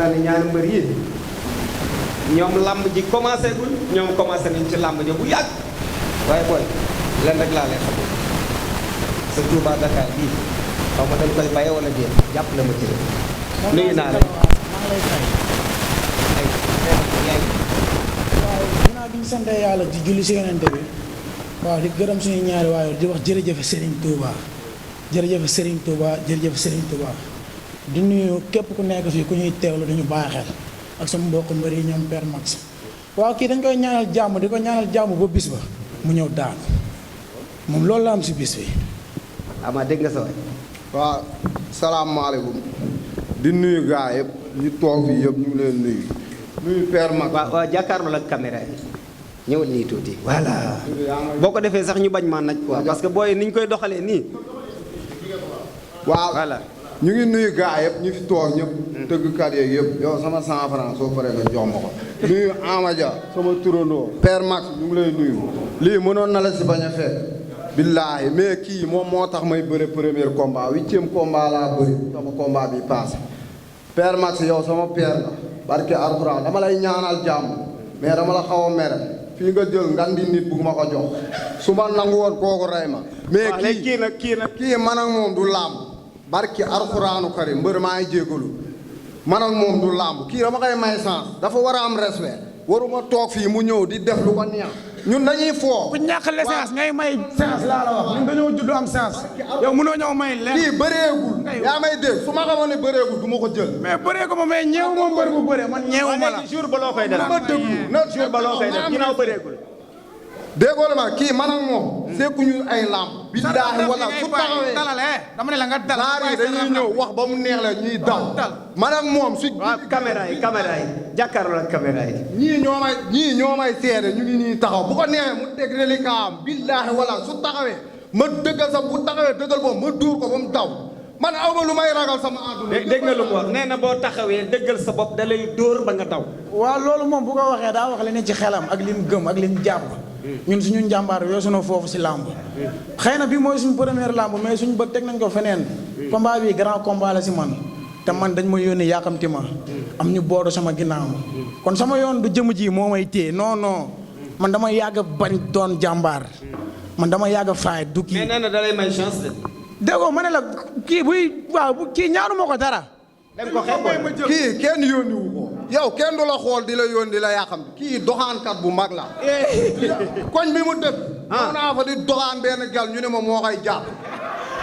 naa ne ñaari mbër yi ñoom làmb ji commencé gul ñoom commencé nañ ci làmb ji bu yàgg waaye booy leen rek laa lay xam sa Touba Dakar bii xaw ma dañ koy baye wala déet jàpp la ma ci rek nuyu naa la waaw ginnaaw bi ñu sante yàlla di julli si yonente bi waaw di gërëm suñu ñaari waayoo di wax jërëjëf Serigne Touba jërëjëf Serigne Touba jërëjëf Serigne Touba di nuyu képp ku nekk fii ku ñuy teewlu dañu bàyyi xel ak sama mbokk mbër yi ñoom Père Max waaw kii dañ koy ñaanal jàmm di ko ñaanal jàmm ba bis ba mu ñëw daanu moom loolu la am si bis bi. ama dégg nga sa waay waaw salaamaaleykum di nuyu gaa yëpp ñu toog fii yëpp ñu ngi leen nuyu Père Max. waaw jàkkaarloo ak caméra yi ñëwal nii tuuti voilà boo ko defee sax ñu bañ maa naj quoi parce que booy ni ñu koy doxalee nii waaw voilà ñu ngi nuyu gaa yëpp ñu fi toog ñëpp tëggkat yeeg yëpp yow sama 100 francs soo paree nga jox ma ko nuyu Amadia sama turandoo Père Max ñu ngi lay nuyu lii mënoon na la si bañ a fekk billaahi mais kii moom moo tax may bëre premier combat 8e combat laa bëri sama combat bi passé Père Max yow sama père la barke Alxuraan dama lay ñaanal jàmm mais dama la xaw a mere fii nga jël ngan di nit bugg ma ko jox su ma nangu woon kooku rey ma mais kii man ak moom du làmb barki Alxuraanu Karim mbër maa ngi jégalu man ak moom du làmb kii dama koy may chance dafa war a am respect waruma toog fii mu ñëw di def lu ko neex ñun dañuy foo. ku ñàkk l'essence ngay may chance laa la wax ñun dañoo judd am chance yow mënoo ñëw may leen. kii bëreegul yaa may dégg su ma xamoon ne bëreegul du ma ko jël. mais bëree ko ma mais ñeewu ma mbër bu bëree man ñeewu ma la. jour ba loo koy def ma déglu na jour ba loo koy def ginnaaw bëreegul déggoo la ma kii man ak moom sekkuñu ay làmb billaahi wala su taxawee dama ne la nga dal naar yi dañuy ñëw wax ba mu neex la ñuy daw man ak moom su waaw caméra yi jàkkaarloo ak caméra yi ñii ñoo may seede ñu ngi nii taxaw bu ko neexee mu teg reliquat am billaahi wala su taxawee ma dëggal sa bu taxawee dëggal boobu ma dóor ko ba mu daw man awma lu may ragal sama àdduna dégg nga lu mu wax nee na boo taxawee dëggal sa bopp da lay dóor ba nga daw waaw loolu moom bu ko waxee daa wax li ne ci xelam ak li mu gëm ak li mu jàpp ñun suñu njàmbaar weesu na foofu si làmb xëy na bi mooy suñu première làmb mais suñu bët teg nañ ko feneen combat bi grand combat la si man te man dañ ma yónni yàkkamti ma am ñu boodu sama ginnaaw kon sama yoon du jëm ji moo may téye non man dama yàgg bañ doon jàmbaar man dama yàgg faay du kii mais nee na da lay may chance de déggoo ma ne la kii kii ñaanu ma ko dara dañ ko xeeb kii kenn yónni wu ko yow kenn du la xool di la yónni di la yàqam kii doxaankat bu mag la koñ bi mu dëkk ñëw naa fa di doxaan benn gal ñu ne ma moo koy jàpp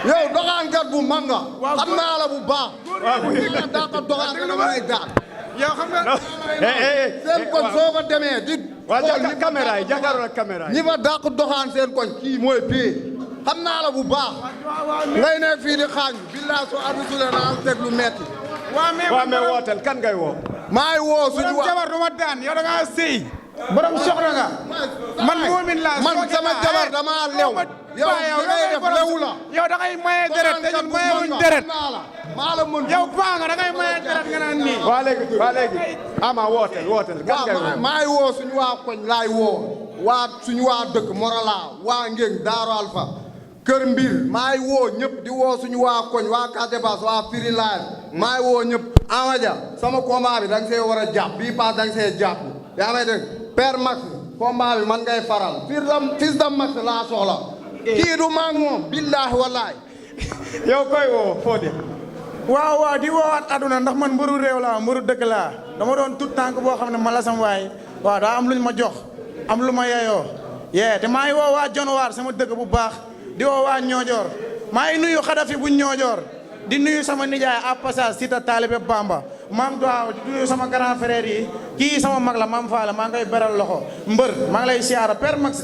yow doxaankat bu mag nga xam naa la bu baax kii la daa ko doxaan te dama lay daan yow xam nga seen koñ soo ko demee di xool caméra yi jàkkaarloo ak caméra yi ñi ma dàq doxaan seen koñ kii mooy pee xam naa la bu baax ngay nekk fii di xaañ billaa soo abisule naa teg lu metti waaw mais wooteel kan ngay woo maay woo suñu borom jabar du ma daan yow da ngaa sëy borom soxla nga man moomin laa man sama jabar damaa lew yow da ngay def lewu la yow da ngay maye deret te ñun maye wuñ deret maa la mën yow paa nga da ngay maye deret nga naan nii waa léegi ama wooteel kan ngay woo maay woo suñu waa koñ laay woo waa suñu waa dëkk Morala waa Ngéng Daaru Alpha kër mbir maay woo ñëpp di woo suñu waa koñ waa Casamance waa Firilaay maay woo ñëpp Amadia sama combat bi da nga see war a jàpp bii paas da nga see jàpp yaa may dégg Père Max combat bi man ngay faral fils de Max laa soxla kii du maag moom billaahi wallaahi yow koy woo foo de waaw di woowaat aduna ndax man mbëru réew laa mbëru dëkk laa dama doon tout tànk boo xam ne ma la sam waay waaw daa am luñ ma jox am lu ma yeyoo te maa ngi woo waa Jonwaar sama dëkk bu baax di woo waa Ñoojoor maa ngi nuyu Xadafi bu Ñoojoor di nuyu sama nijaay à passage Sita Talibé Bamba maam Daaw di nuyu sama grand frère yi kii sama mag la maam Faala maa ngi koy beral loxo mbër maa ngi lay siyaara Père Max